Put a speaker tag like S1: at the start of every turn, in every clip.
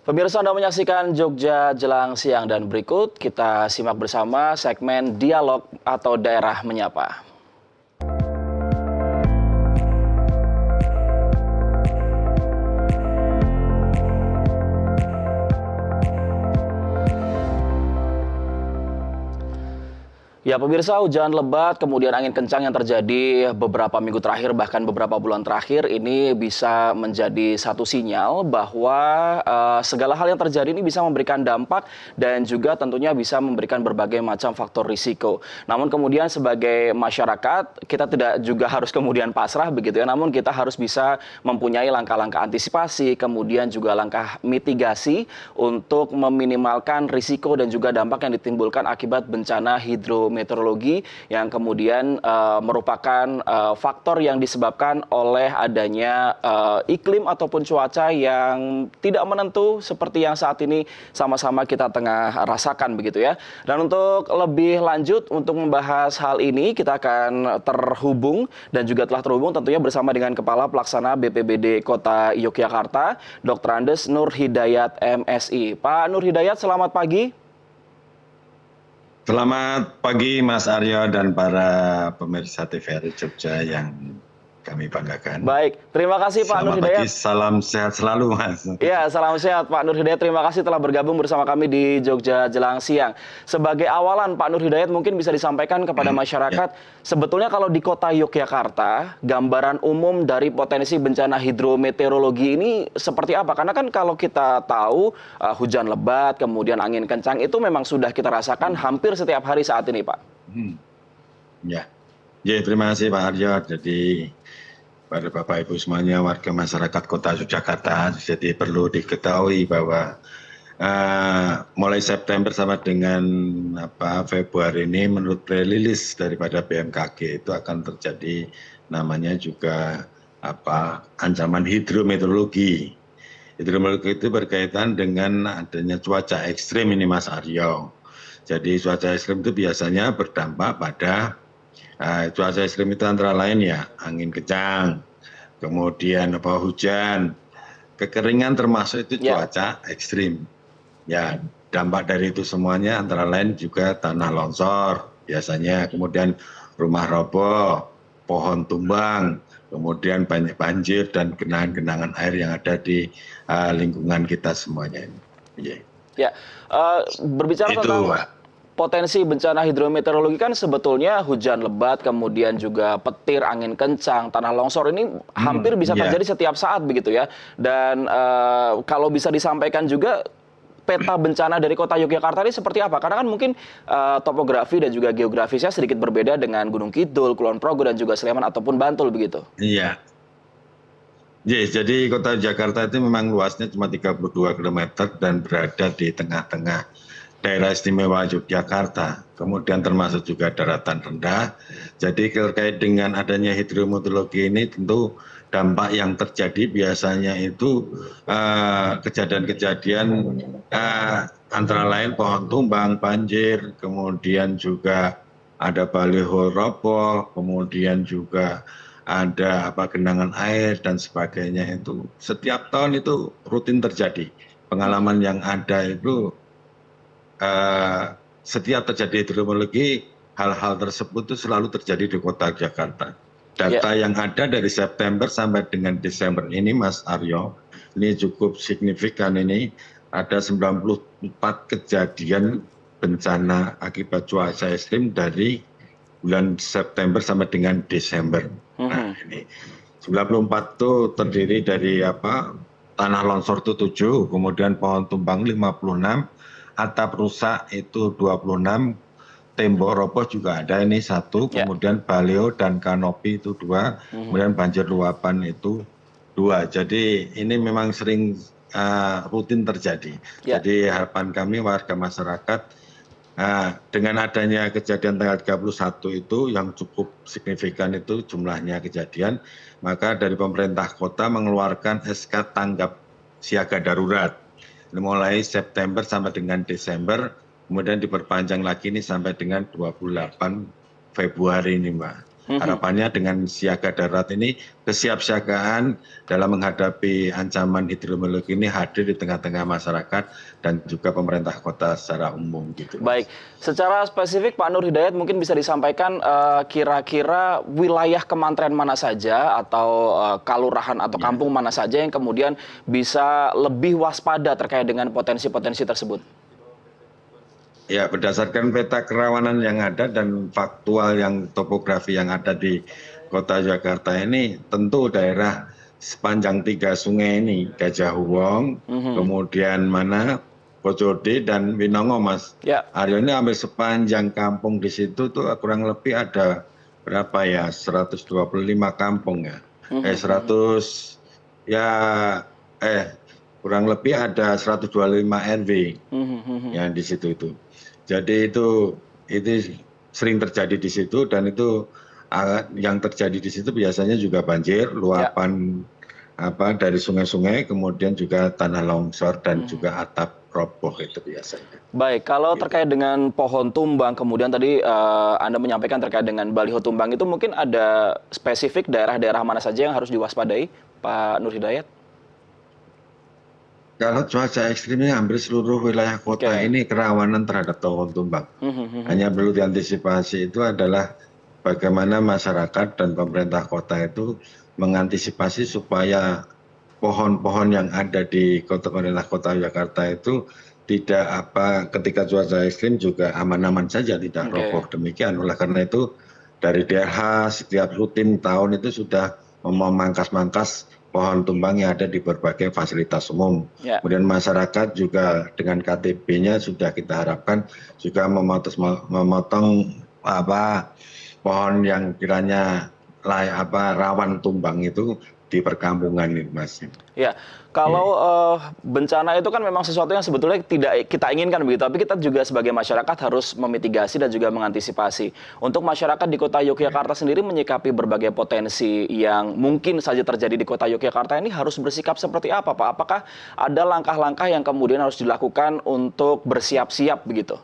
S1: Pemirsa, Anda menyaksikan Jogja Jelang Siang dan berikut kita simak bersama segmen Dialog atau Daerah Menyapa. Ya pemirsa, hujan lebat kemudian angin kencang yang terjadi beberapa minggu terakhir bahkan beberapa bulan terakhir ini bisa menjadi satu sinyal bahwa segala hal yang terjadi ini bisa memberikan dampak dan juga tentunya bisa memberikan berbagai macam faktor risiko. Namun kemudian sebagai masyarakat kita tidak juga harus kemudian pasrah begitu ya, namun kita harus bisa mempunyai langkah-langkah antisipasi kemudian juga langkah mitigasi untuk meminimalkan risiko dan juga dampak yang ditimbulkan akibat bencana hidrometeorologi yang kemudian merupakan faktor yang disebabkan oleh adanya iklim ataupun cuaca yang tidak menentu seperti yang saat ini sama-sama kita tengah rasakan begitu ya. Dan untuk lebih lanjut untuk membahas hal ini kita akan terhubung dan juga telah terhubung tentunya bersama dengan Kepala Pelaksana BPBD Kota Yogyakarta, Dr. Andes Nur Hidayat MSI. Pak Nur Hidayat, selamat pagi.
S2: Selamat pagi Mas Aryo dan para pemirsa TVRI Jogja yang kami banggakan.
S1: Baik, terima kasih Pak Nur Hidayat.
S2: Selamat pagi, salam sehat selalu Mas.
S1: Ya, salam sehat Pak Nur Hidayat. Terima kasih telah bergabung bersama kami di Jogja Jelang Siang. Sebagai awalan Pak Nur Hidayat mungkin bisa disampaikan kepada masyarakat, sebetulnya kalau di kota Yogyakarta, gambaran umum dari potensi bencana hidrometeorologi ini seperti apa? Karena kan kalau kita tahu hujan lebat, kemudian angin kencang itu memang sudah kita rasakan hampir setiap hari saat ini Pak.
S2: Ya, terima kasih Pak Aryo. Jadi pada Bapak Ibu semuanya warga masyarakat Kota Yogyakarta, jadi perlu diketahui bahwa mulai September sama dengan Februari ini menurut pre-rilis daripada BMKG itu akan terjadi namanya juga ancaman hidrometeorologi. Hidrometeorologi itu berkaitan dengan adanya cuaca ekstrim ini Mas Aryo. Jadi cuaca ekstrim itu biasanya berdampak pada cuaca ekstrim itu antara lain ya angin kencang, kemudian hujan, kekeringan termasuk itu cuaca ekstrim. Ya, dampak dari itu semuanya antara lain juga tanah longsor biasanya, kemudian rumah roboh, pohon tumbang, kemudian banyak banjir dan genangan-genangan air yang ada di lingkungan kita semuanya ini.
S1: Ya, berbicara tentang potensi bencana hidrometeorologi kan sebetulnya hujan lebat, kemudian juga petir, angin kencang, tanah longsor ini hampir bisa terjadi setiap saat begitu ya. Dan kalau bisa disampaikan juga peta bencana dari kota Yogyakarta ini seperti apa? Karena kan mungkin topografi dan juga geografisnya sedikit berbeda dengan Gunung Kidul, Kulon Progo dan juga Sleman ataupun Bantul begitu.
S2: Iya. Jadi kota Jakarta itu memang luasnya cuma 32 km dan berada di tengah-tengah daerah istimewa Yogyakarta, kemudian termasuk juga daratan rendah. Jadi terkait dengan adanya hidrometeorologi ini tentu dampak yang terjadi biasanya itu kejadian-kejadian antara lain pohon tumbang, banjir, kemudian juga ada baliho roboh, kemudian juga ada genangan air dan sebagainya itu. Setiap tahun itu rutin terjadi. Pengalaman yang ada itu setiap terjadi hidrometeorologi, hal-hal tersebut itu selalu terjadi di kota Jakarta. Data yang ada dari September sampai dengan Desember ini, Mas Aryo, ini cukup signifikan ini. Ada 94 kejadian bencana akibat cuaca ekstrim dari bulan September sampai dengan Desember. Nah, ini 94 itu terdiri dari tanah longsor itu 7, kemudian pohon tumbang 56, atap rusak itu 26, tembok roboh juga ada ini 1, kemudian baleo dan kanopi itu 2, kemudian banjir luapan itu 2. Jadi ini memang sering rutin terjadi. Jadi harapan kami warga masyarakat dengan adanya kejadian tanggal 31 itu yang cukup signifikan itu jumlahnya kejadian, maka dari pemerintah kota mengeluarkan SK tanggap siaga darurat mulai September sampai dengan Desember, kemudian diperpanjang lagi ini sampai dengan 28 Februari ini Mbak. Harapannya dengan siaga darurat ini, kesiapsiagaan dalam menghadapi ancaman hidrometeorologi ini hadir di tengah-tengah masyarakat dan juga pemerintah kota secara umum gitu.
S1: Baik, secara spesifik Pak Nur Hidayat mungkin bisa disampaikan kira-kira wilayah kementerian mana saja atau kalurahan atau kampung mana saja yang kemudian bisa lebih waspada terkait dengan potensi-potensi tersebut?
S2: Ya, berdasarkan peta kerawanan yang ada dan faktual yang topografi yang ada di Kota Jakarta ini, tentu daerah sepanjang 3 sungai ini, Gajah Wong, kemudian mana Bojode dan Winongo, Mas.
S1: Ya.
S2: Aryo ini hampir sepanjang kampung di situ tuh kurang lebih ada berapa ya? 125 kampung ya. 100 ya kurang lebih ada 125 RW yang di situ itu. Jadi itu sering terjadi di situ dan itu yang terjadi di situ biasanya juga banjir, luapan dari sungai-sungai, kemudian juga tanah longsor dan juga atap roboh itu biasanya.
S1: Baik, kalau terkait dengan pohon tumbang, kemudian tadi Anda menyampaikan terkait dengan baliho tumbang itu mungkin ada spesifik daerah-daerah mana saja yang harus diwaspadai, Pak Nur Hidayat?
S2: Kalau cuaca ekstrimnya hampir seluruh wilayah kota ini kerawanan terhadap pohon tumbang. Hanya perlu diantisipasi itu adalah bagaimana masyarakat dan pemerintah kota itu mengantisipasi supaya pohon-pohon yang ada di pemerintah kota Jakarta itu tidak ketika cuaca ekstrim juga aman-aman saja, tidak roboh. Demikian. Oleh karena itu dari DLH setiap rutin tahun itu sudah memangkas-mangkas pohon tumbang yang ada di berbagai fasilitas umum. Kemudian masyarakat juga dengan KTP-nya sudah kita harapkan juga memotong pohon yang kiranya rawan tumbang itu di perkampungan ini, Mas.
S1: Ya, kalau bencana itu kan memang sesuatu yang sebetulnya tidak kita inginkan begitu, tapi kita juga sebagai masyarakat harus memitigasi dan juga mengantisipasi. Untuk masyarakat di Kota Yogyakarta sendiri menyikapi berbagai potensi yang mungkin saja terjadi di Kota Yogyakarta ini harus bersikap seperti apa, Pak? Apakah ada langkah-langkah yang kemudian harus dilakukan untuk bersiap-siap begitu?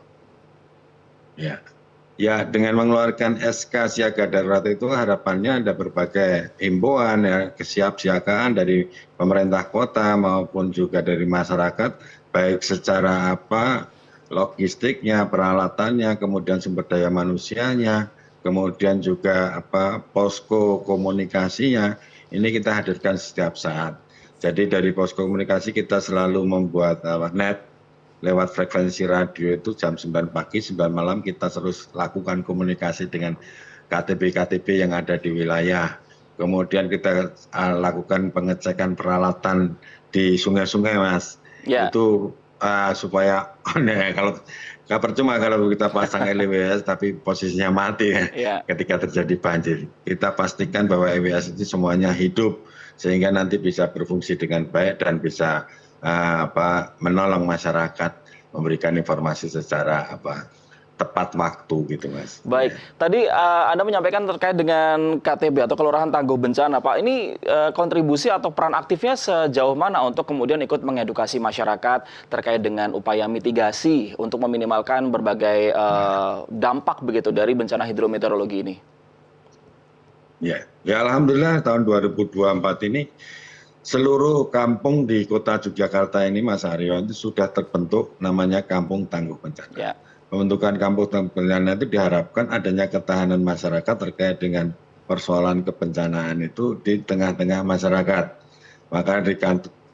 S2: Ya, dengan mengeluarkan SK siaga darurat itu harapannya ada berbagai himbauan kesiapsiagaan dari pemerintah kota maupun juga dari masyarakat, baik secara logistiknya, peralatannya, kemudian sumber daya manusianya, kemudian juga posko komunikasinya, ini kita hadirkan setiap saat. Jadi dari posko komunikasi kita selalu membuat net lewat frekuensi radio itu jam 9 pagi, 9 malam kita terus lakukan komunikasi dengan KTP-KTP yang ada di wilayah. Kemudian kita lakukan pengecekan peralatan di sungai-sungai, Mas. Itu supaya kalau nggak percuma kalau kita pasang EWS tapi posisinya mati ketika terjadi banjir. Kita pastikan bahwa EWS itu semuanya hidup sehingga nanti bisa berfungsi dengan baik dan bisa menolong masyarakat, memberikan informasi secara tepat waktu gitu, Mas.
S1: Baik, tadi Anda menyampaikan terkait dengan KTB atau Kelurahan Tangguh Bencana, Pak. Ini kontribusi atau peran aktifnya sejauh mana untuk kemudian ikut mengedukasi masyarakat terkait dengan upaya mitigasi untuk meminimalkan berbagai dampak begitu dari bencana hidrometeorologi ini?
S2: Ya, alhamdulillah tahun 2024 ini seluruh kampung di Kota Yogyakarta ini, Mas Aryo, itu sudah terbentuk namanya Kampung Tangguh Bencana. Pembentukan Kampung Tangguh Bencana itu diharapkan adanya ketahanan masyarakat terkait dengan persoalan kebencanaan itu di tengah-tengah masyarakat. Maka di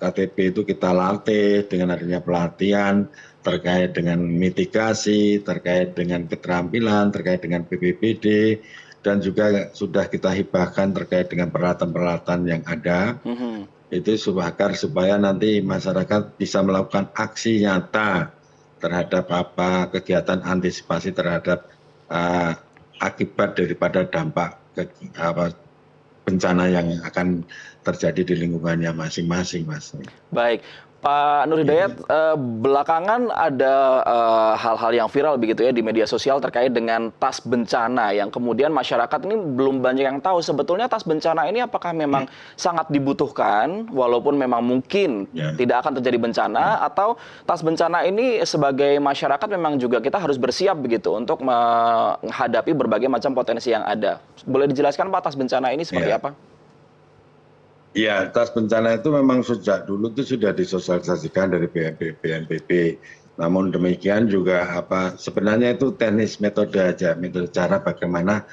S2: KTP itu kita latih dengan adanya pelatihan terkait dengan mitigasi, terkait dengan keterampilan, terkait dengan BPBD, dan juga sudah kita hibahkan terkait dengan peralatan-peralatan yang ada. Itu supaya nanti masyarakat bisa melakukan aksi nyata terhadap kegiatan antisipasi terhadap akibat daripada dampak bencana yang akan terjadi di lingkungannya masing-masing, Mas.
S1: Baik, Pak Nur Hidayat, belakangan ada hal-hal yang viral begitu ya di media sosial terkait dengan tas bencana yang kemudian masyarakat ini belum banyak yang tahu sebetulnya tas bencana ini apakah memang sangat dibutuhkan walaupun memang mungkin tidak akan terjadi bencana atau tas bencana ini sebagai masyarakat memang juga kita harus bersiap begitu untuk menghadapi berbagai macam potensi yang ada. Boleh dijelaskan Pak tas bencana ini seperti apa?
S2: Ya, tas bencana itu memang sejak dulu itu sudah disosialisasikan dari BNPB. Namun demikian juga sebenarnya itu teknis metode aja, metode cara bagaimana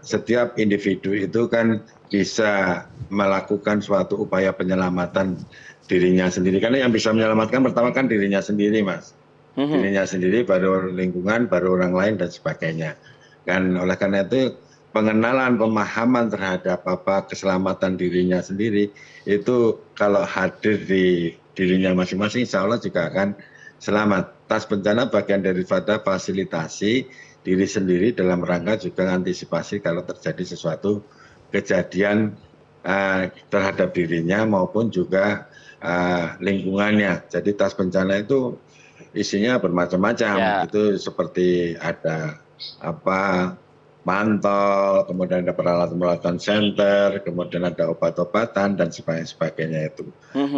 S2: setiap individu itu kan bisa melakukan suatu upaya penyelamatan dirinya sendiri. Karena yang bisa menyelamatkan pertama kan dirinya sendiri, Mas. Dirinya sendiri, baru lingkungan, baru orang lain dan sebagainya. Kan oleh karena itu pengenalan, pemahaman terhadap keselamatan dirinya sendiri itu kalau hadir di dirinya masing-masing insya Allah juga akan selamat. Tas bencana bagian daripada fasilitasi diri sendiri dalam rangka juga antisipasi kalau terjadi sesuatu kejadian terhadap dirinya maupun juga lingkungannya. Jadi tas bencana itu isinya bermacam-macam. Itu seperti ada mantol, kemudian ada peralatan-peralatan senter, kemudian ada obat-obatan dan sebagainya itu.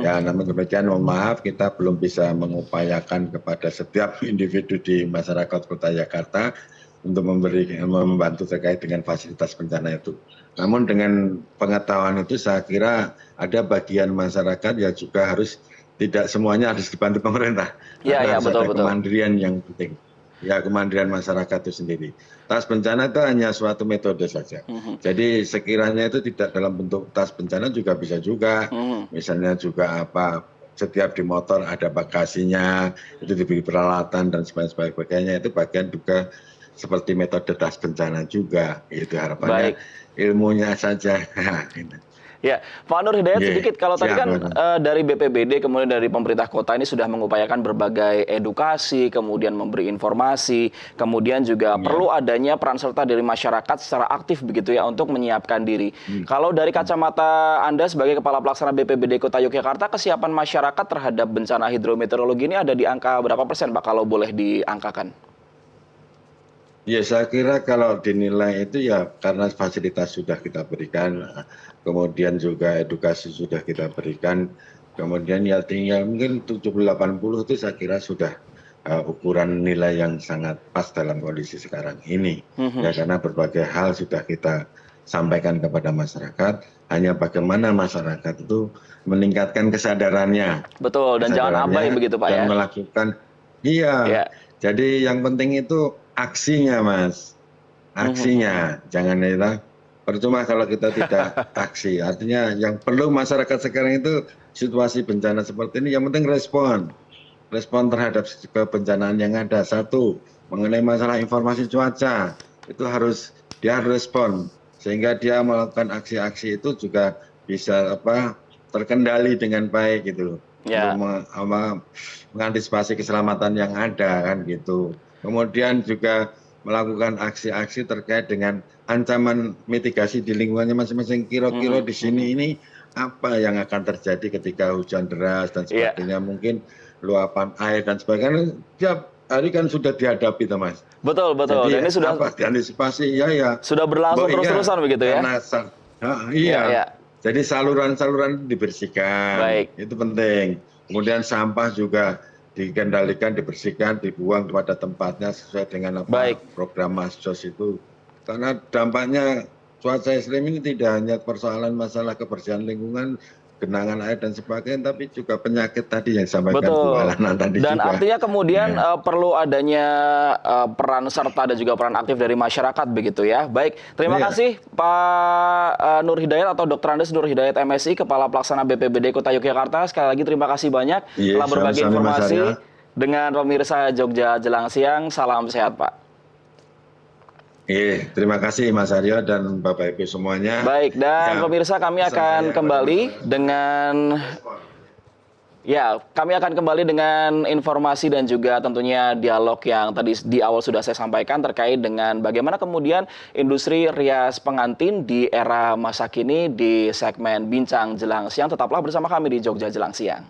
S2: Ya, namun demikian mohon maaf kita belum bisa mengupayakan kepada setiap individu di masyarakat Kota Jakarta untuk membantu terkait dengan fasilitas bencana itu. Namun dengan pengetahuan itu saya kira ada bagian masyarakat yang juga harus tidak semuanya harus dibantu pemerintah.
S1: Iya, betul.
S2: Kemandirian yang penting. Ya, kemandirian masyarakat itu sendiri. Tas bencana itu hanya suatu metode saja. Jadi sekiranya itu tidak dalam bentuk tas bencana juga bisa juga. Misalnya juga setiap di motor ada bagasinya, itu diberi peralatan dan sebagainya. Itu bagian juga seperti metode tas bencana juga. Itu harapannya. Baik. Ilmunya saja.
S1: Ya, Pak Nur Hidayat sedikit kalau tadi kan dari BPBD kemudian dari pemerintah kota ini sudah mengupayakan berbagai edukasi, kemudian memberi informasi, kemudian juga perlu adanya peran serta dari masyarakat secara aktif begitu ya untuk menyiapkan diri. Kalau dari kacamata Anda sebagai Kepala Pelaksana BPBD Kota Yogyakarta, kesiapan masyarakat terhadap bencana hidrometeorologi ini ada di angka berapa persen Pak kalau boleh diangkakan?
S2: Ya, saya kira kalau dinilai itu ya karena fasilitas sudah kita berikan, kemudian juga edukasi sudah kita berikan, kemudian ya tinggal mungkin 70-80 itu saya kira sudah ukuran nilai yang sangat pas dalam kondisi sekarang ini. Ya, karena berbagai hal sudah kita sampaikan kepada masyarakat, hanya bagaimana masyarakat itu meningkatkan kesadarannya.
S1: Betul, dan jangan abai begitu Pak ya.
S2: Dan melakukan, jadi yang penting itu aksinya, Mas. Aksinya. Jangan percuma kalau kita tidak aksi. Artinya yang perlu masyarakat sekarang itu situasi bencana seperti ini, yang penting respon. Respon terhadap kebencanaan yang ada. Satu, mengenai masalah informasi cuaca. Itu dia harus respon. Sehingga dia melakukan aksi-aksi itu juga bisa terkendali dengan baik gitu. Untuk mengantisipasi keselamatan yang ada kan gitu. Kemudian juga melakukan aksi-aksi terkait dengan ancaman mitigasi di lingkungannya masing-masing. Kira-kira di sini ini apa yang akan terjadi ketika hujan deras dan sebagainya, mungkin luapan air dan sebagainya. Tiap hari kan sudah dihadapi, Mas.
S1: Betul. Jadi, dan ini sudah
S2: diantisipasi,
S1: sudah berlangsung terus-terusan begitu ya?
S2: Iya. Jadi saluran-saluran dibersihkan. Baik. Itu penting. Kemudian sampah juga dikendalikan, dibersihkan, dibuang kepada tempatnya sesuai dengan program Masjos itu. Karena dampaknya cuaca ekstrim ini tidak hanya persoalan masalah kebersihan lingkungan, genangan air dan sebagainya, tapi juga penyakit tadi yang disampaikan Bu Alana tadi
S1: dan
S2: juga.
S1: Artinya kemudian perlu adanya peran serta dan juga peran aktif dari masyarakat begitu ya. Baik, terima kasih Pak Nur Hidayat atau Dr. Andes Nur Hidayat MSI, Kepala Pelaksana BPBD Kota Yogyakarta. Sekali lagi terima kasih banyak telah berbagi informasi dengan pemirsa Jogja Jelang Siang. Salam sehat Pak.
S2: Terima kasih Mas Aryo dan Bapak Ibu semuanya.
S1: Baik, dan pemirsa kami akan kembali dengan informasi dan juga tentunya dialog yang tadi di awal sudah saya sampaikan terkait dengan bagaimana kemudian industri rias pengantin di era masa kini di segmen Bincang Jelang Siang. Tetaplah bersama kami di Jogja Jelang Siang.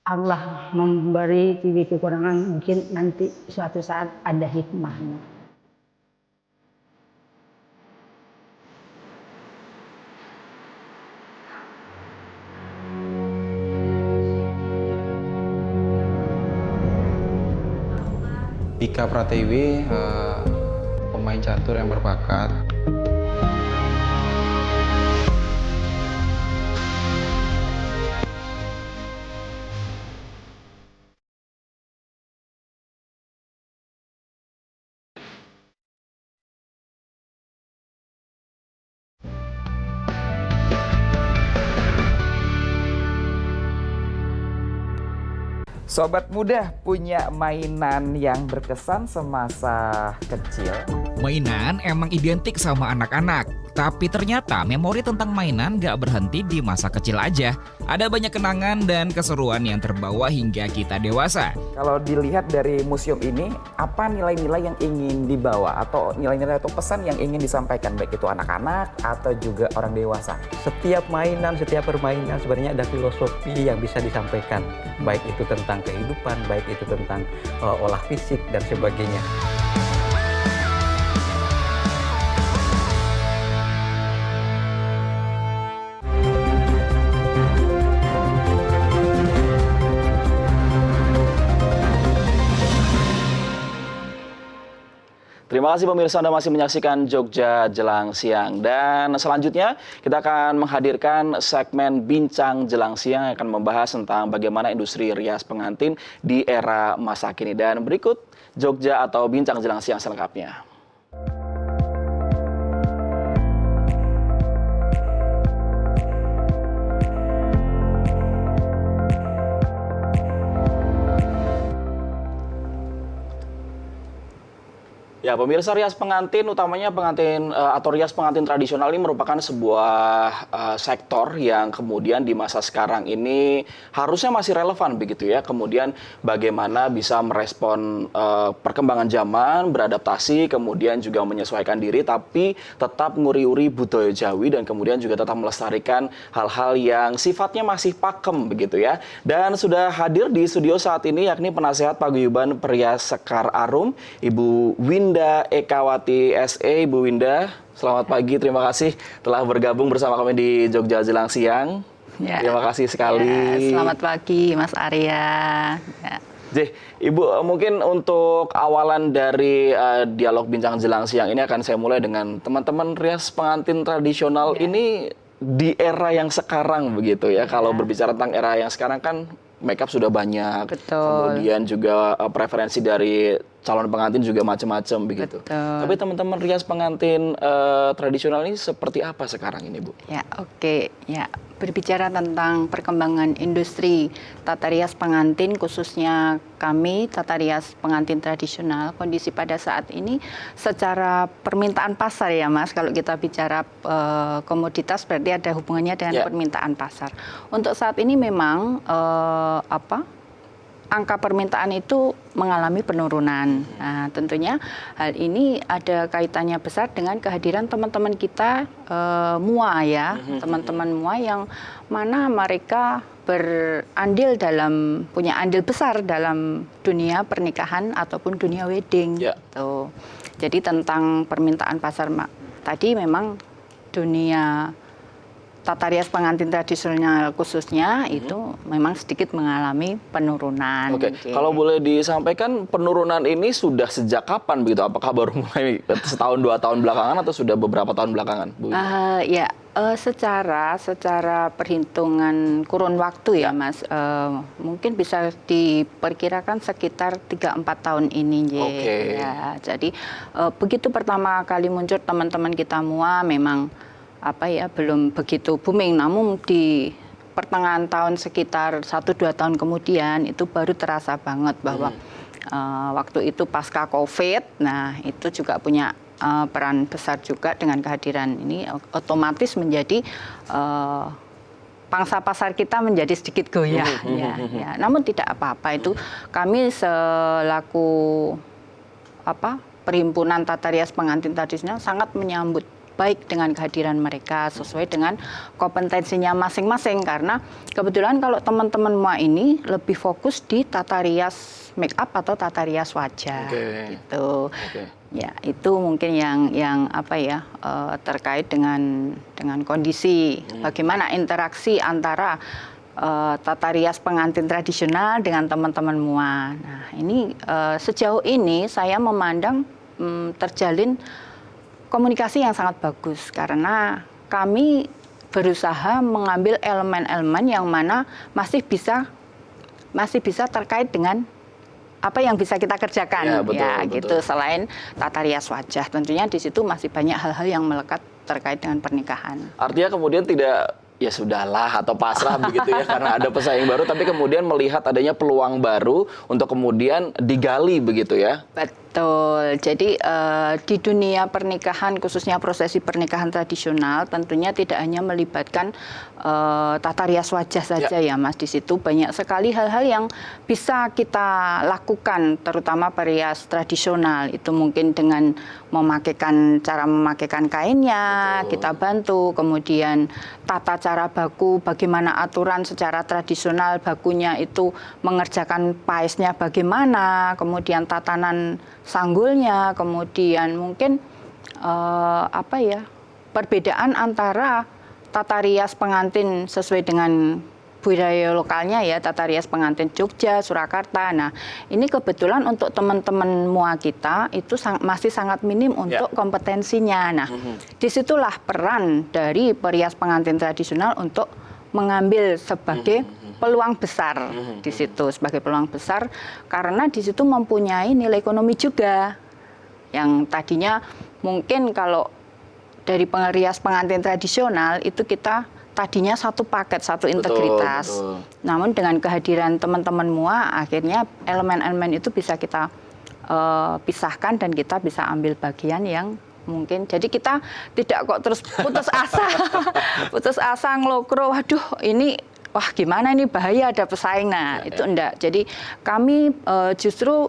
S3: Allah memberi kekurangan, mungkin nanti suatu saat ada hikmahnya.
S4: Ika Pratiwi, pemain catur yang berbakat.
S5: Sobat muda punya mainan yang berkesan semasa kecil?
S6: Mainan emang identik sama anak-anak, tapi ternyata memori tentang mainan gak berhenti di masa kecil aja. Ada banyak kenangan dan keseruan yang terbawa hingga kita dewasa.
S5: Kalau dilihat dari museum ini, apa nilai-nilai yang ingin dibawa atau nilai-nilai atau pesan yang ingin disampaikan, baik itu anak-anak atau juga orang dewasa?
S7: Setiap mainan, setiap permainan sebenarnya ada filosofi yang bisa disampaikan, baik itu tentang kehidupan, baik itu tentang olah fisik dan sebagainya.
S1: Terima kasih pemirsa, Anda masih menyaksikan Jogja Jelang Siang. Dan selanjutnya kita akan menghadirkan segmen Bincang Jelang Siang yang akan membahas tentang bagaimana industri rias pengantin di era masa kini. Dan berikut Jogja atau Bincang Jelang Siang selengkapnya. Ya, pemirsa, rias pengantin, utamanya pengantin atau rias pengantin tradisional ini merupakan sebuah sektor yang kemudian di masa sekarang ini harusnya masih relevan begitu ya. Kemudian bagaimana bisa merespon perkembangan zaman, beradaptasi, kemudian juga menyesuaikan diri, tapi tetap nguri-uri budaya Jawi dan kemudian juga tetap melestarikan hal-hal yang sifatnya masih pakem begitu ya. Dan sudah hadir di studio saat ini yakni penasehat paguyuban Perias Sekar Arum, Ibu Winda Ekawati SE. Ibu Winda, selamat pagi, terima kasih telah bergabung bersama kami di Jogja Jelang Siang. Ya. Terima kasih sekali.
S8: Ya, selamat pagi Mas Arya. Ya.
S1: Ibu, mungkin untuk awalan dari dialog Bincang Jelang Siang ini akan saya mulai dengan teman-teman rias pengantin tradisional ini di era yang sekarang begitu ya. Kalau berbicara tentang era yang sekarang kan makeup sudah banyak.
S8: Betul.
S1: Kemudian juga preferensi dari calon pengantin juga macam-macam begitu.
S8: Betul.
S1: Tapi teman-teman rias pengantin tradisional ini seperti apa sekarang ini, Bu?
S8: Ya, oke. Ya, berbicara tentang perkembangan industri tata rias pengantin, khususnya kami tata rias pengantin tradisional, kondisi pada saat ini secara permintaan pasar ya Mas, kalau kita bicara komoditas berarti ada hubungannya dengan permintaan pasar. Untuk saat ini memang angka permintaan itu mengalami penurunan. Nah, tentunya hal ini ada kaitannya besar dengan kehadiran teman-teman kita MUA ya, teman-teman MUA yang mana mereka berandil punya andil besar dalam dunia pernikahan ataupun dunia wedding. Gitu. Jadi tentang permintaan pasar tadi memang dunia tata rias pengantin tradisional khususnya itu memang sedikit mengalami penurunan.
S1: Oke, kalau boleh disampaikan penurunan ini sudah sejak kapan begitu? Apakah baru mulai setahun, 2 tahun belakangan atau sudah beberapa tahun belakangan, Bu?
S8: Secara perhitungan kurun waktu ya Mas, mungkin bisa diperkirakan sekitar 3-4 tahun ini. Ya, jadi begitu pertama kali muncul teman-teman kita MUA memang belum begitu booming, namun di pertengahan tahun sekitar 1-2 tahun kemudian itu baru terasa banget bahwa waktu itu pasca COVID, nah itu juga punya peran besar juga dengan kehadiran ini otomatis menjadi pangsa pasar kita menjadi sedikit goyah. Ya. Namun tidak apa-apa, itu kami selaku perhimpunan tata rias pengantin tradisional sangat menyambut baik dengan kehadiran mereka sesuai dengan kompetensinya masing-masing. Karena kebetulan kalau teman-teman MUA ini lebih fokus di tata rias make up atau tata rias wajah, gitu. Ya, itu mungkin yang apa ya, terkait dengan kondisi bagaimana interaksi antara tata rias pengantin tradisional dengan teman-teman MUA. Nah, ini sejauh ini saya memandang terjalin komunikasi yang sangat bagus karena kami berusaha mengambil elemen-elemen yang mana masih bisa terkait dengan apa yang bisa kita kerjakan, gitu. Selain tata rias wajah, tentunya di situ masih banyak hal-hal yang melekat terkait dengan pernikahan.
S1: Artinya kemudian tidak ya sudahlah atau pasrah begitu ya karena ada pesaing baru, tapi kemudian melihat adanya peluang baru untuk kemudian digali begitu ya.
S8: Betul. Jadi di dunia pernikahan, khususnya prosesi pernikahan tradisional, tentunya tidak hanya melibatkan tata rias wajah saja ya Mas. Di situ banyak sekali hal-hal yang bisa kita lakukan, terutama perias tradisional. Itu mungkin dengan cara memakaikan kainnya, kita bantu. Kemudian tata cara baku, bagaimana aturan secara tradisional bakunya itu mengerjakan paisnya bagaimana, kemudian tatanan sanggulnya, kemudian mungkin perbedaan antara tata rias pengantin sesuai dengan budaya lokalnya ya, tata rias pengantin Jogja, Surakarta. Nah, ini kebetulan untuk teman-teman MUA kita itu masih sangat minim untuk kompetensinya. Nah, disitulah peran dari perias pengantin tradisional untuk mengambil sebagai peluang besar di situ, sebagai peluang besar karena di situ mempunyai nilai ekonomi juga yang tadinya mungkin kalau dari perias pengantin tradisional itu kita tadinya satu paket, satu integritas. Betul. Namun dengan kehadiran teman-teman MUA akhirnya elemen-elemen itu bisa kita pisahkan dan kita bisa ambil bagian yang mungkin. Jadi kita tidak kok terus putus asa, putus asa ngelokro, waduh ini wah gimana ini bahaya ada pesaing. Nah, itu enggak. Jadi kami justru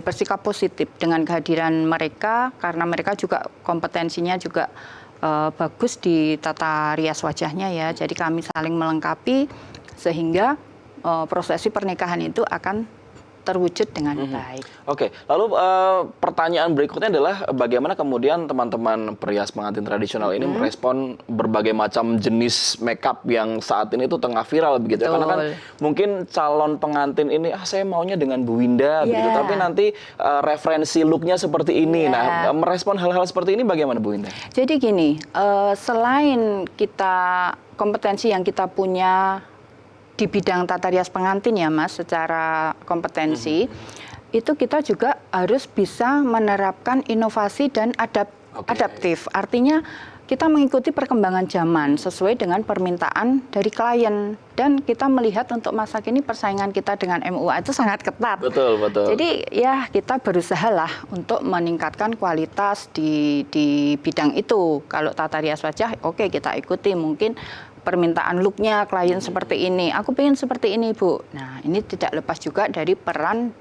S8: bersikap positif dengan kehadiran mereka karena mereka juga kompetensinya juga bagus di tata rias wajahnya ya. Jadi kami saling melengkapi sehingga prosesi pernikahan itu akan terwujud dengan baik.
S1: Oke, lalu pertanyaan berikutnya adalah bagaimana kemudian teman-teman perias pengantin tradisional ini merespon berbagai macam jenis makeup yang saat ini tuh tengah viral begitu. Karena kan mungkin calon pengantin ini saya maunya dengan Bu Winda begitu, tapi nanti referensi looknya seperti ini. Nah, merespon hal-hal seperti ini bagaimana Bu Winda? Jadi
S8: gini, selain kita kompetensi yang kita punya di bidang tata rias pengantin ya Mas, secara kompetensi, itu kita juga harus bisa menerapkan inovasi dan adaptif. Artinya kita mengikuti perkembangan zaman sesuai dengan permintaan dari klien. Dan kita melihat untuk masa kini persaingan kita dengan MUA itu sangat ketat.
S1: Betul, betul.
S8: Jadi ya kita berusahalah untuk meningkatkan kualitas di bidang itu. Kalau tata rias wajah, oke kita ikuti mungkin permintaan looknya klien seperti ini. Aku pengen seperti ini, Bu. Nah, ini tidak lepas juga dari peran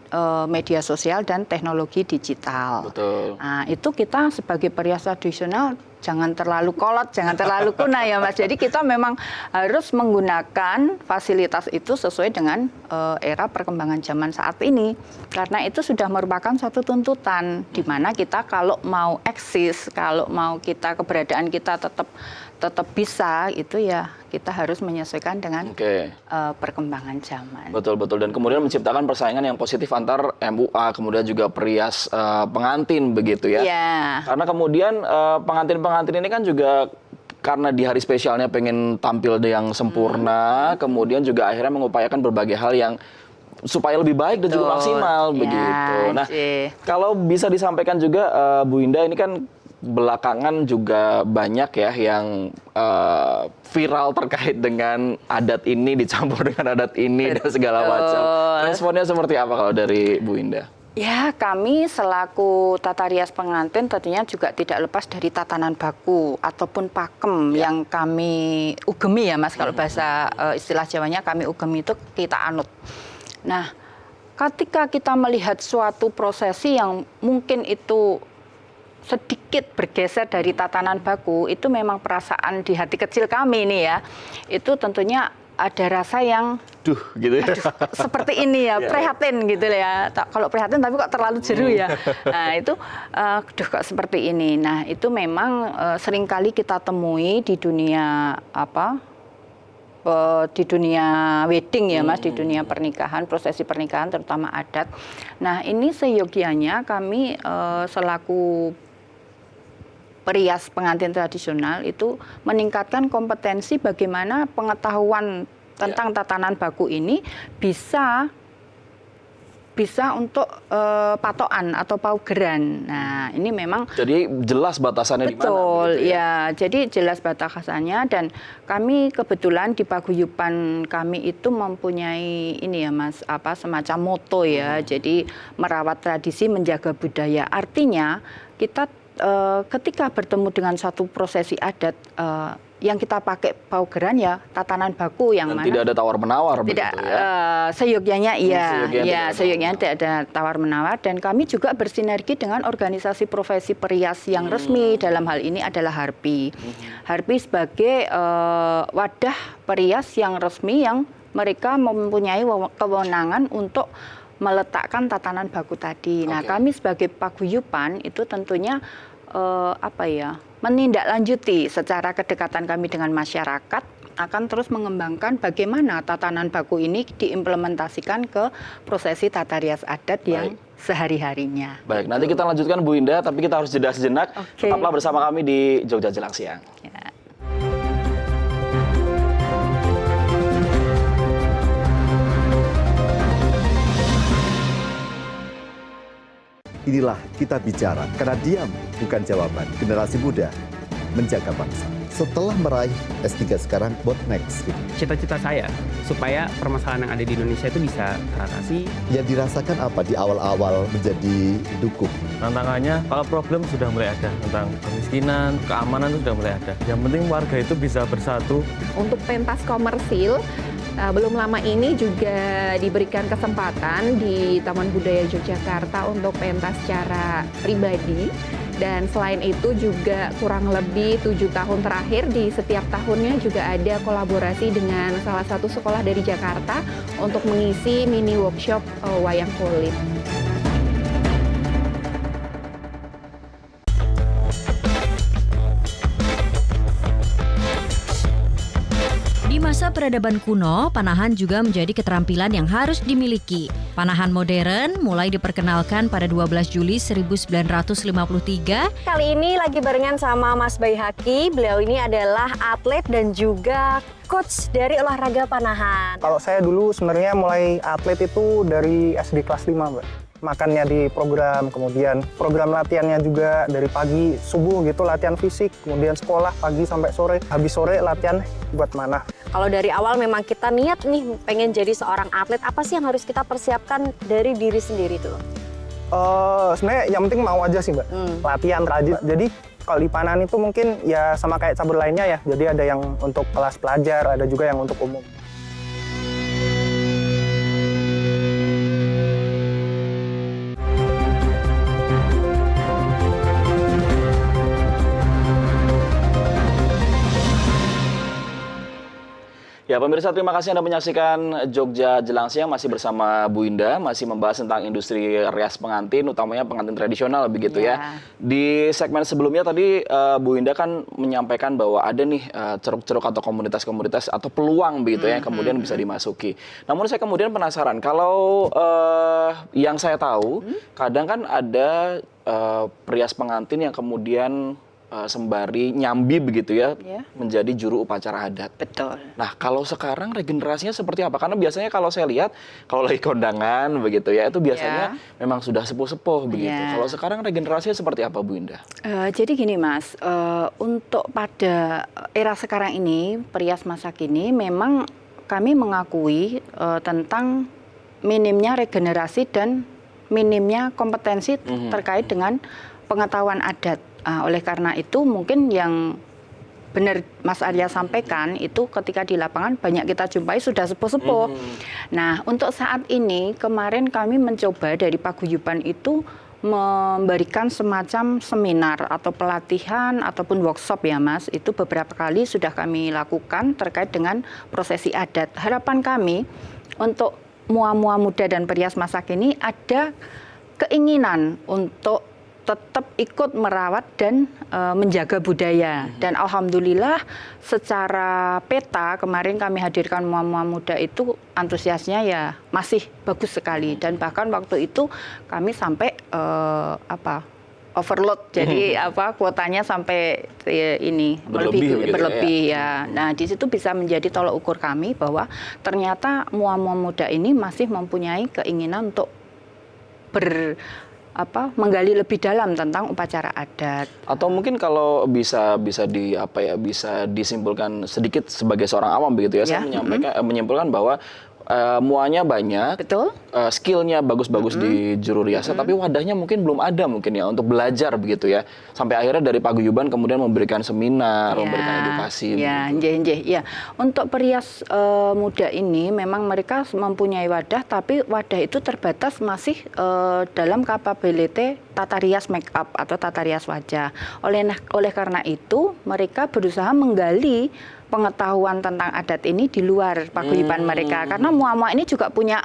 S8: media sosial dan teknologi digital.
S1: Betul.
S8: Nah, itu kita sebagai perias tradisional jangan terlalu kolot, jangan terlalu kuna ya Mas. Jadi kita memang harus menggunakan fasilitas itu sesuai dengan era perkembangan zaman saat ini. Karena itu sudah merupakan suatu tuntutan di mana kita kalau mau eksis, kalau mau kita keberadaan kita tetap bisa itu ya kita harus menyesuaikan dengan perkembangan zaman.
S1: Betul, betul. Dan kemudian menciptakan persaingan yang positif antar MUA, kemudian juga perias pengantin begitu ya. Karena kemudian pengantin-pengantin ini kan juga karena di hari spesialnya pengen tampil yang sempurna, kemudian juga akhirnya mengupayakan berbagai hal yang supaya lebih baik dan juga maksimal begitu. Nah, kalau bisa disampaikan juga Bu Winda, ini kan belakangan juga banyak ya yang viral terkait dengan adat ini dicampur dengan adat ini dan segala macam. Responnya seperti apa kalau dari Bu Winda?
S8: Ya, kami selaku tata rias pengantin tentunya juga tidak lepas dari tatanan baku ataupun pakem yang kami ugemi ya Mas, kalau bahasa istilah Jawanya kami ugemi itu kita anut. Nah, ketika kita melihat suatu prosesi yang mungkin itu sedikit bergeser dari tatanan baku, itu memang perasaan di hati kecil kami nih ya, itu tentunya ada rasa yang
S1: gitu ya.
S8: seperti ini ya, prihatin gitu ya. Kalau prihatin tapi kok terlalu jeru ya. Nah itu, kok seperti ini. Nah itu memang seringkali kita temui di dunia di dunia wedding ya Mas, di dunia pernikahan, prosesi pernikahan terutama adat. Nah ini seyogianya kami selaku perias pengantin tradisional itu meningkatkan kompetensi bagaimana pengetahuan tentang tatanan baku ini bisa untuk patokan atau paugeran. Nah, ini memang
S1: jadi jelas batasannya di mana.
S8: Betul,
S1: ya.
S8: Jadi jelas batasannya dan kami kebetulan di paguyuban kami itu mempunyai ini ya Mas, semacam moto ya. Jadi merawat tradisi, menjaga budaya. Artinya kita ketika bertemu dengan satu prosesi adat yang kita pakai paugeran ya tatanan baku yang
S1: dan
S8: mana
S1: tidak ada tawar-menawar
S8: tidak
S1: begitu ya.
S8: seyogyanya seyogyanya tidak ada tawar-menawar dan kami juga bersinergi dengan organisasi profesi perias yang resmi dalam hal ini adalah HARPI. HARPI sebagai wadah perias yang resmi yang mereka mempunyai kewenangan untuk meletakkan tatanan baku tadi. Nah, kami sebagai paguyuban itu tentunya menindaklanjuti secara kedekatan kami dengan masyarakat akan terus mengembangkan bagaimana tatanan baku ini diimplementasikan ke prosesi tata rias adat yang sehari-harinya.
S1: Baik, nanti kita lanjutkan Bu Indah, tapi kita harus jeda sejenak. Tetaplah bersama kami di Jogja Jelang Siang.
S8: Ya.
S9: Inilah Kita Bicara, karena diam bukan jawaban. Generasi muda menjaga bangsa. Setelah meraih S3 sekarang, what next?
S10: Cita-cita saya supaya permasalahan yang ada di Indonesia itu bisa teratasi.
S9: Yang dirasakan apa di awal-awal menjadi dukung?
S11: Tantangannya, kalau problem sudah mulai ada tentang kemiskinan, keamanan itu sudah mulai ada. Yang penting warga itu bisa bersatu.
S12: Untuk pentas komersil, belum lama ini juga diberikan kesempatan di Taman Budaya Yogyakarta untuk pentas secara pribadi. Dan selain itu juga kurang lebih 7 tahun terakhir di setiap tahunnya juga ada kolaborasi dengan salah satu sekolah dari Jakarta untuk mengisi mini workshop wayang kulit.
S13: Di masa peradaban kuno, panahan juga menjadi keterampilan yang harus dimiliki. Panahan modern mulai diperkenalkan pada 12 Juli 1953.
S14: Kali ini lagi barengan sama Mas Baihaki. Beliau ini adalah atlet dan juga coach dari olahraga panahan.
S15: Kalau saya dulu sebenarnya mulai atlet itu dari SD kelas 5, Mbak. Makannya di program, kemudian program latihannya juga dari pagi, subuh gitu latihan fisik, kemudian sekolah pagi sampai sore, habis sore latihan buat mana.
S14: Kalau dari awal memang kita niat nih pengen jadi seorang atlet, apa sih yang harus kita persiapkan dari diri sendiri tuh?
S15: Sebenarnya yang penting mau aja sih Mbak, latihan rajin. Jadi kalau di panahan itu mungkin ya sama kayak cabur lainnya ya, jadi ada yang untuk kelas pelajar, ada juga yang untuk umum.
S1: Ya pemirsa, terima kasih Anda menyaksikan Jogja Jelang Siang, masih bersama Bu Indah, masih membahas tentang industri rias pengantin, utamanya pengantin tradisional begitu ya. Di segmen sebelumnya tadi Bu Indah kan menyampaikan bahwa ada nih ceruk-ceruk atau komunitas-komunitas atau peluang begitu ya, yang kemudian bisa dimasuki. Namun saya kemudian penasaran, kalau yang saya tahu, kadang kan ada perias pengantin yang kemudian sembari nyambi begitu ya, menjadi juru upacara adat.
S8: Betul.
S1: Nah, kalau sekarang regenerasinya seperti apa? Karena biasanya kalau saya lihat, kalau lagi kondangan begitu ya, itu biasanya memang sudah sepuh-sepuh begitu. Kalau sekarang regenerasinya seperti apa, Bu Indah?
S8: Jadi gini Mas, untuk pada era sekarang ini, perias masa kini, memang kami mengakui tentang minimnya regenerasi dan minimnya kompetensi terkait dengan pengetahuan adat. Oleh karena itu mungkin yang benar Mas Arya sampaikan itu ketika di lapangan banyak kita jumpai sudah sepuh-sepuh. Nah untuk saat ini kemarin kami mencoba dari paguyuban itu memberikan semacam seminar atau pelatihan ataupun workshop ya Mas. Itu beberapa kali sudah kami lakukan terkait dengan prosesi adat. Harapan kami untuk mua-mua muda dan perias masa kini ada keinginan untuk tetap ikut merawat dan menjaga budaya. Dan alhamdulillah secara peta kemarin kami hadirkan mua-mua muda itu antusiasnya ya masih bagus sekali, dan bahkan waktu itu kami sampai overload, jadi kuotanya sampai ini berlebih ya. Nah, di situ bisa menjadi tolok ukur kami bahwa ternyata mua-mua muda ini masih mempunyai keinginan untuk menggali lebih dalam tentang upacara adat.
S1: Atau mungkin kalau bisa disimpulkan sedikit sebagai seorang awam begitu ya, saya menyimpulkan bahwa muanya banyak, skillnya bagus-bagus di juru riasa, tapi wadahnya mungkin belum ada mungkin ya untuk belajar begitu ya. Sampai akhirnya dari paguyuban kemudian memberikan seminar, memberikan edukasi.
S8: Ya, ya. Untuk perias muda ini memang mereka mempunyai wadah, tapi wadah itu terbatas masih dalam capability tata rias make up atau tata rias wajah. Oleh karena itu mereka berusaha menggali pengetahuan tentang adat ini di luar paguyuban mereka, karena mua-mua ini juga punya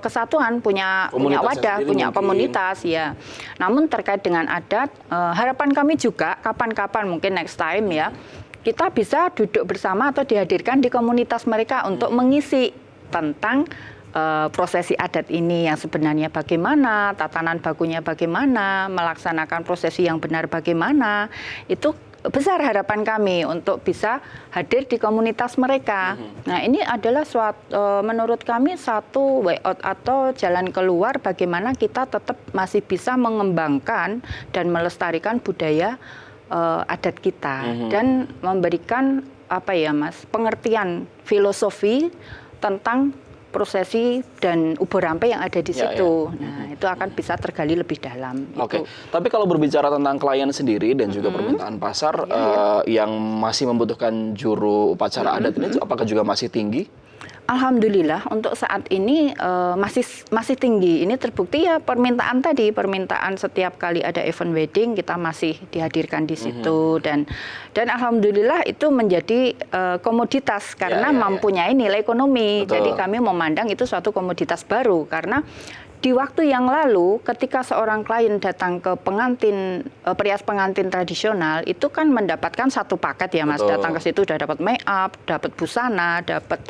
S8: kesatuan, punya wadah, punya komunitas ya. Namun terkait dengan adat, harapan kami juga kapan-kapan mungkin next time ya, kita bisa duduk bersama atau dihadirkan di komunitas mereka untuk mengisi tentang prosesi adat ini yang sebenarnya bagaimana, tatanan bakunya bagaimana, melaksanakan prosesi yang benar bagaimana. Itu besar harapan kami untuk bisa hadir di komunitas mereka. Nah, ini adalah menurut kami satu way out atau jalan keluar bagaimana kita tetap masih bisa mengembangkan dan melestarikan budaya adat kita dan memberikan pengertian filosofi tentang prosesi dan ubur rampe yang ada di situ. Nah, itu akan bisa tergali lebih dalam.
S1: Oke. Tapi kalau berbicara tentang klien sendiri dan juga permintaan pasar yang masih membutuhkan juru upacara adat ini, apakah juga masih tinggi?
S8: Alhamdulillah untuk saat ini masih tinggi. Ini terbukti ya permintaan setiap kali ada event wedding kita masih dihadirkan di situ dan alhamdulillah itu menjadi komoditas karena mempunyai nilai ekonomi. Jadi kami memandang itu suatu komoditas baru karena di waktu yang lalu ketika seorang klien datang ke perias pengantin tradisional itu kan mendapatkan satu paket ya Mas. Datang ke situ udah dapat make up, dapat busana, dapat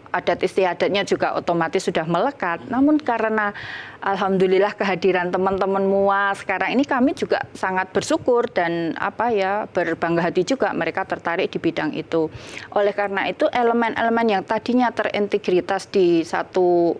S8: adat istiadatnya juga otomatis sudah melekat. Namun karena alhamdulillah kehadiran teman-teman mua sekarang ini kami juga sangat bersyukur dan berbangga hati juga mereka tertarik di bidang itu. Oleh karena itu elemen-elemen yang tadinya terintegritas di satu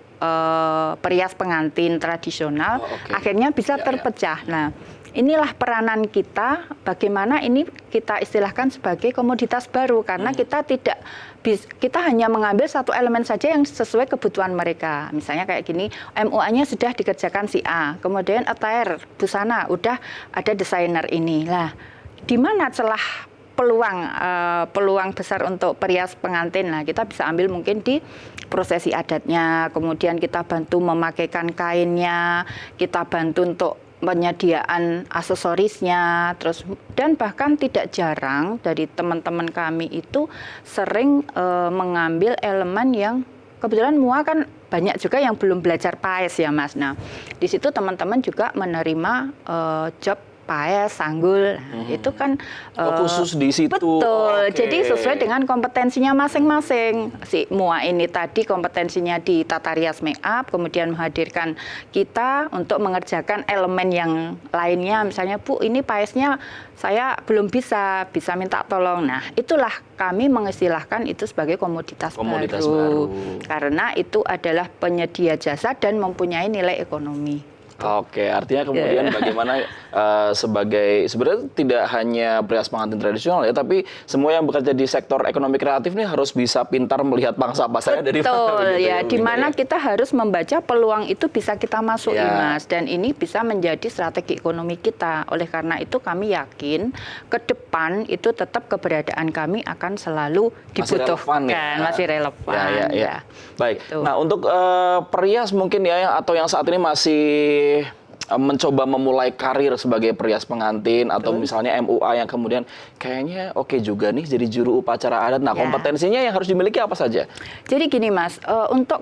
S8: perias pengantin tradisional akhirnya bisa terpecah. Nah, inilah peranan kita bagaimana ini kita istilahkan sebagai komoditas baru karena kita hanya mengambil satu elemen saja yang sesuai kebutuhan mereka. Misalnya kayak gini, MUA-nya sudah dikerjakan si A, kemudian attire, busana, udah ada desainer ini. Lah, di mana celah peluang besar untuk perias pengantin? Nah, kita bisa ambil mungkin di prosesi adatnya, kemudian kita bantu memakaikan kainnya, kita bantu untuk penyediaan aksesorisnya, dan bahkan tidak jarang dari teman-teman kami itu sering mengambil elemen yang kebetulan mua kan banyak juga yang belum belajar paes ya Mas. Nah, di situ teman-teman juga menerima job paes, sanggul, itu kan
S1: khusus di situ.
S8: Betul. Jadi sesuai dengan kompetensinya masing-masing. Si mua ini tadi kompetensinya di tata rias make up, kemudian menghadirkan kita untuk mengerjakan elemen yang lainnya. Misalnya, Bu, ini paesnya saya belum bisa minta tolong. Nah, itulah kami mengistilahkan itu sebagai komoditas baru. Karena itu adalah penyedia jasa dan mempunyai nilai ekonomi.
S1: Oke, artinya kemudian bagaimana sebenarnya tidak hanya perias pengantin tradisional ya, tapi semua yang bekerja di sektor ekonomi kreatif ini harus bisa pintar melihat pangsa pasarnya dari mana.
S8: Betul ya, di mana kita harus membaca peluang itu bisa kita masuki Mas, dan ini bisa menjadi strategi ekonomi kita. Oleh karena itu kami yakin ke depan itu tetap keberadaan kami akan selalu dibutuhkan, masih relevan.
S1: Ya. Baik. Nah, untuk perias mungkin ya atau yang saat ini masih mencoba memulai karir sebagai perias pengantin atau misalnya MUA yang kemudian kayaknya oke juga nih jadi juru upacara adat. Nah, kompetensinya yang harus dimiliki apa saja?
S8: Jadi gini Mas, untuk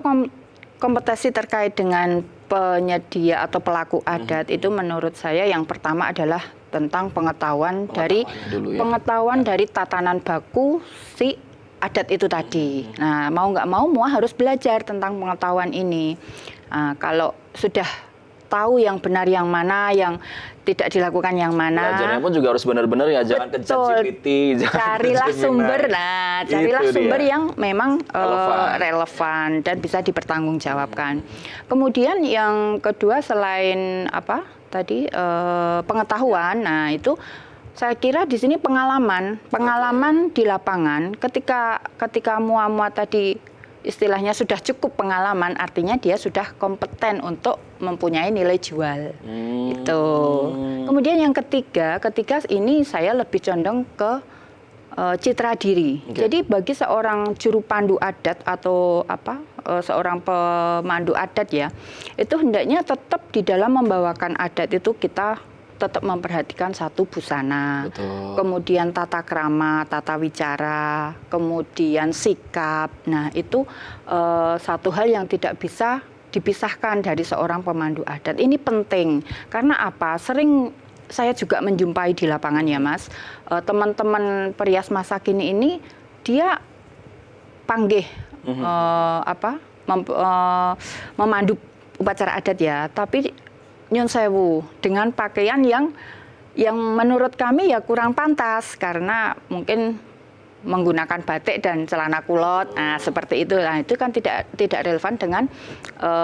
S8: kompetensi terkait dengan penyedia atau pelaku adat itu menurut saya yang pertama adalah tentang pengetahuan dari tatanan baku si adat itu tadi. Nah, mau nggak mau MUA harus belajar tentang pengetahuan ini. Kalau sudah tahu yang benar yang mana, yang tidak dilakukan yang mana.
S1: Belajarnya pun juga harus benar-benar ya, jangan ke ChatGPT.
S8: Carilah sumber, carilah sumber yang memang relevan dan bisa dipertanggungjawabkan. Kemudian yang kedua selain pengetahuan, nah itu saya kira di sini pengalaman di lapangan. Ketika MUA tadi istilahnya sudah cukup pengalaman, artinya dia sudah kompeten untuk mempunyai nilai jual. Itu. Kemudian yang ketiga ini saya lebih condong ke citra diri. Jadi bagi seorang juru pandu adat atau seorang pemandu adat ya, itu hendaknya tetap di dalam membawakan adat itu kita tetap memperhatikan satu busana, kemudian tata krama, tata wicara, kemudian sikap. Nah itu satu hal yang tidak bisa dipisahkan dari seorang pemandu adat. Ini penting karena apa? Sering saya juga menjumpai di lapangan ya Mas, teman-teman perias masa kini ini dia panggih memandu upacara adat ya, tapi nyun sewu dengan pakaian yang menurut kami ya kurang pantas karena mungkin menggunakan batik dan celana kulot, nah seperti itu. Nah itu kan tidak relevan dengan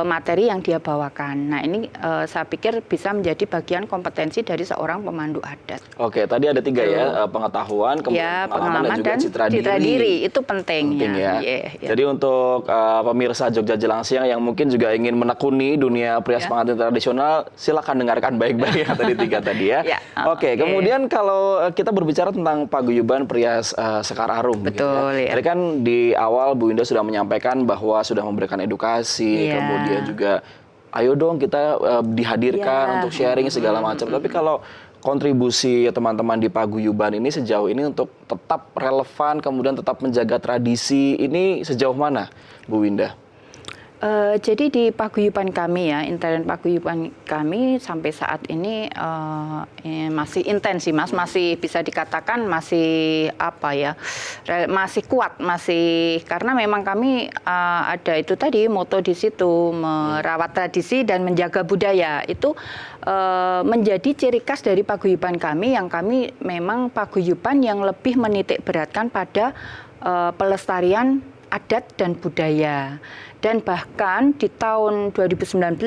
S8: materi yang dia bawakan. Nah ini saya pikir bisa menjadi bagian kompetensi dari seorang pemandu adat.
S1: Oke, tadi ada 3 ya, pengetahuan, kemudian pengalaman dan juga citra diri.
S8: Itu penting
S1: ya. Jadi untuk pemirsa Jogja Jelang Siang yang mungkin juga ingin menekuni dunia perias pengantin tradisional, silakan dengarkan baik-baik ya tadi 3 tadi ya. Oke, kemudian kalau kita berbicara tentang paguyuban perias Sekar Arum.
S8: Betul.
S1: Ya. Tadi kan di awal Bu Winda sudah menyampaikan bahwa sudah memberikan edukasi, kemudian juga ayo dong kita dihadirkan untuk sharing segala macam. Tapi kalau kontribusi teman-teman di paguyuban ini sejauh ini untuk tetap relevan, kemudian tetap menjaga tradisi, ini sejauh mana Bu Winda?
S8: Jadi di paguyuban kami ya, intern paguyuban kami sampai saat ini masih intens sih Mas, masih bisa dikatakan masih masih kuat, masih karena memang kami ada itu tadi moto di situ, merawat tradisi dan menjaga budaya. Itu menjadi ciri khas dari paguyuban kami yang kami memang paguyuban yang lebih menitik beratkan pada pelestarian adat dan budaya. Dan bahkan di tahun 2019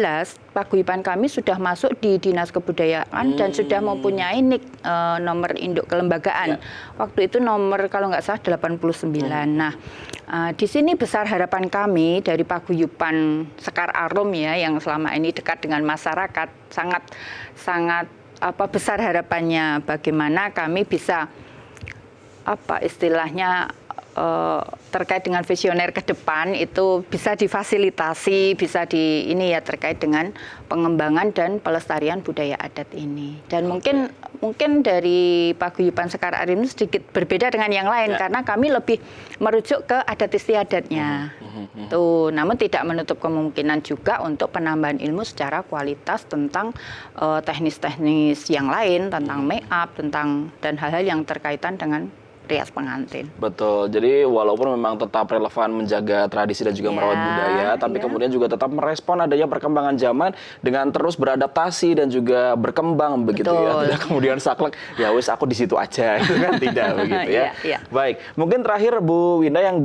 S8: paguyuban kami sudah masuk di Dinas Kebudayaan dan sudah mempunyai NIK nomor induk kelembagaan. Waktu itu nomor kalau nggak salah 89. Nah, di sini besar harapan kami dari paguyuban Sekar Arum ya yang selama ini dekat dengan masyarakat, sangat besar harapannya bagaimana kami bisa istilahnya terkait dengan visioner ke depan itu bisa difasilitasi, bisa terkait dengan pengembangan dan pelestarian budaya adat ini. Dan mungkin dari paguyuban Sekar Arum sedikit berbeda dengan yang lain karena kami lebih merujuk ke adat istiadatnya. Namun tidak menutup kemungkinan juga untuk penambahan ilmu secara kualitas tentang teknis-teknis yang lain, tentang make up, dan hal-hal yang terkaitan dengan rias pengantin.
S1: Betul, jadi walaupun memang tetap relevan menjaga tradisi dan juga merawat budaya, tapi kemudian juga tetap merespon adanya perkembangan zaman dengan terus beradaptasi dan juga berkembang begitu ya. Tidak kemudian saklek, ya wis aku di situ aja, itu kan tidak begitu ya. Baik, mungkin terakhir Bu Winda yang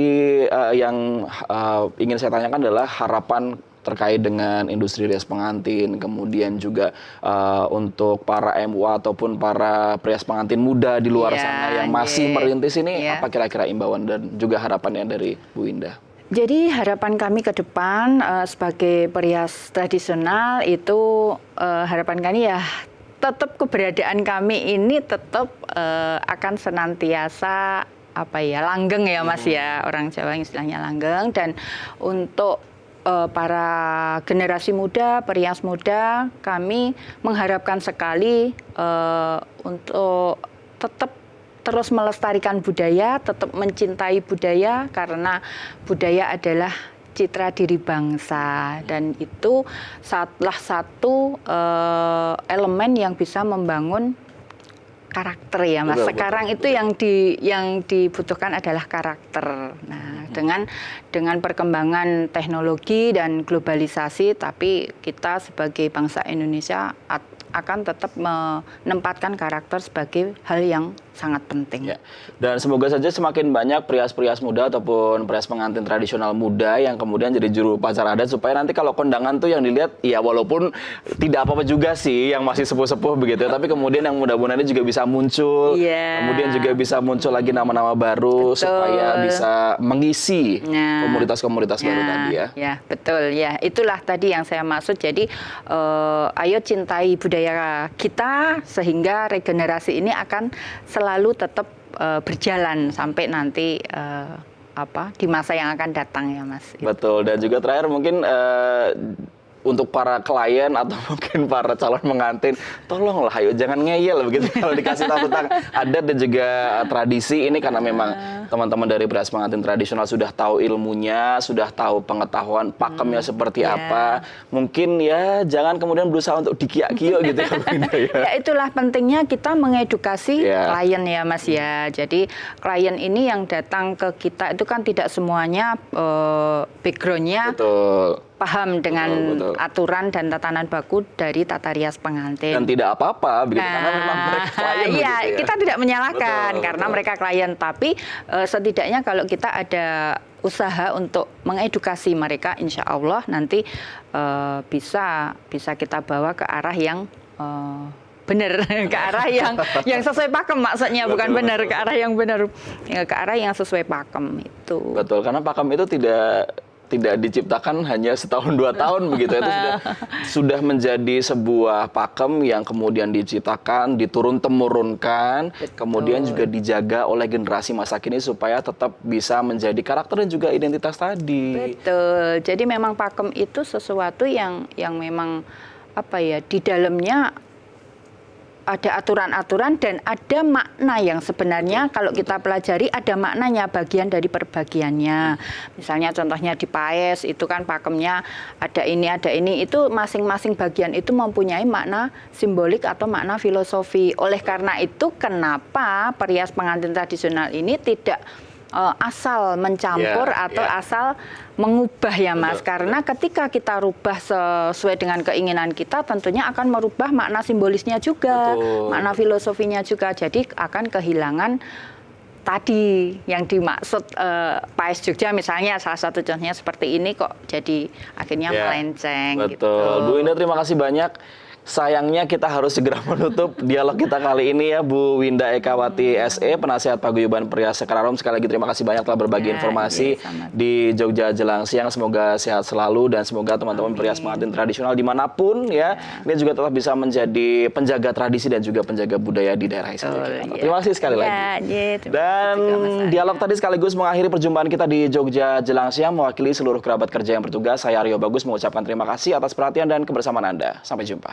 S1: ingin saya tanyakan adalah harapan terkait dengan industri rias pengantin, kemudian juga untuk para MUA ataupun para perias pengantin muda di luar sana yang masih merintis ini, apa kira-kira imbauan dan juga harapannya dari Bu Winda?
S8: Jadi harapan kami ke depan sebagai perias tradisional itu harapan kami ya tetap keberadaan kami ini tetap akan senantiasa langgeng ya Mas ya, orang Jawa istilahnya langgeng, dan untuk para generasi muda, perias muda, kami mengharapkan sekali untuk tetap terus melestarikan budaya, tetap mencintai budaya, karena budaya adalah citra diri bangsa, dan itu salah satu elemen yang bisa membangun karakter ya Mas. Sekarang itu yang dibutuhkan adalah karakter. Nah, dengan perkembangan teknologi dan globalisasi, tapi kita sebagai bangsa Indonesia akan tetap menempatkan karakter sebagai hal yang sangat penting.
S1: Ya. Dan semoga saja semakin banyak prias-prias muda ataupun prias pengantin tradisional muda yang kemudian jadi juru upacara adat, supaya nanti kalau kondangan tuh yang dilihat ya walaupun tidak apa-apa juga sih yang masih sepuh-sepuh begitu, tapi kemudian yang muda-muda ini juga bisa muncul, kemudian juga bisa muncul lagi nama-nama baru. Betul. Supaya bisa mengisi komunitas-komunitas baru tadi ya. Ya,
S8: betul ya. Itulah tadi yang saya maksud. Jadi ayo cintai budaya kita sehingga regenerasi ini akan selalu tetap berjalan sampai nanti di masa yang akan datang ya Mas.
S1: Betul. Dan juga terakhir mungkin untuk para klien atau mungkin para calon pengantin, tolonglah ayo jangan ngeyel begitu kalau dikasih tahu tentang adat dan juga tradisi ini, karena memang teman-teman dari prias pengantin tradisional sudah tahu ilmunya, sudah tahu pengetahuan pakemnya seperti apa. Mungkin ya jangan kemudian berusaha untuk dikiak-kiok gitu ya.
S8: Ya itulah pentingnya kita mengedukasi klien ya Mas ya. Jadi klien ini yang datang ke kita itu kan tidak semuanya background-nya paham dengan aturan dan tatanan baku dari tata rias pengantin.
S1: Dan tidak apa-apa begitu, karena memang mereka klien.
S8: Iya, kita tidak menyalahkan karena mereka klien, tapi setidaknya kalau kita ada usaha untuk mengedukasi mereka, insya Allah nanti bisa kita bawa ke arah yang benar, ke arah yang sesuai pakem maksudnya, bukan benar, ke arah yang benar, ke arah yang sesuai pakem itu.
S1: Betul, karena pakem itu tidak diciptakan hanya setahun 2 tahun begitu, itu sudah menjadi sebuah pakem yang kemudian diciptakan, diturun-temurunkan, kemudian juga dijaga oleh generasi masa kini supaya tetap bisa menjadi karakter dan juga identitas tadi.
S8: Betul. Jadi memang pakem itu sesuatu yang memang di dalamnya ada aturan-aturan dan ada makna yang sebenarnya kalau kita pelajari ada maknanya, bagian dari perbagiannya. Misalnya contohnya di paes itu kan pakemnya ada ini, itu masing-masing bagian itu mempunyai makna simbolik atau makna filosofi. Oleh karena itu kenapa perias pengantin tradisional ini tidak asal mencampur atau asal mengubah ya Mas, karena ketika kita rubah sesuai dengan keinginan kita tentunya akan merubah makna simbolisnya juga, makna filosofinya juga, jadi akan kehilangan tadi yang dimaksud Paes Jogja misalnya, salah satu contohnya seperti ini kok jadi akhirnya melenceng.
S1: Betul. Bu Winda, terima kasih banyak. Sayangnya kita harus segera menutup dialog kita kali ini ya, Bu Winda Ekawati SE, Penasihat Paguyuban Prias Sekarang. Sekali lagi terima kasih banyak telah berbagi informasi di Jogja Jelang Siang. Semoga sehat selalu dan semoga teman-teman prias pengantin tradisional dimanapun ya, ini juga tetap bisa menjadi penjaga tradisi dan juga penjaga budaya di daerah istimewa. Terima kasih sekali lagi. Dan dialog tadi sekaligus mengakhiri perjumpaan kita di Jogja Jelang Siang. Mewakili seluruh kerabat kerja yang bertugas, saya Aryo Bagus mengucapkan terima kasih atas perhatian dan kebersamaan Anda. Sampai jumpa.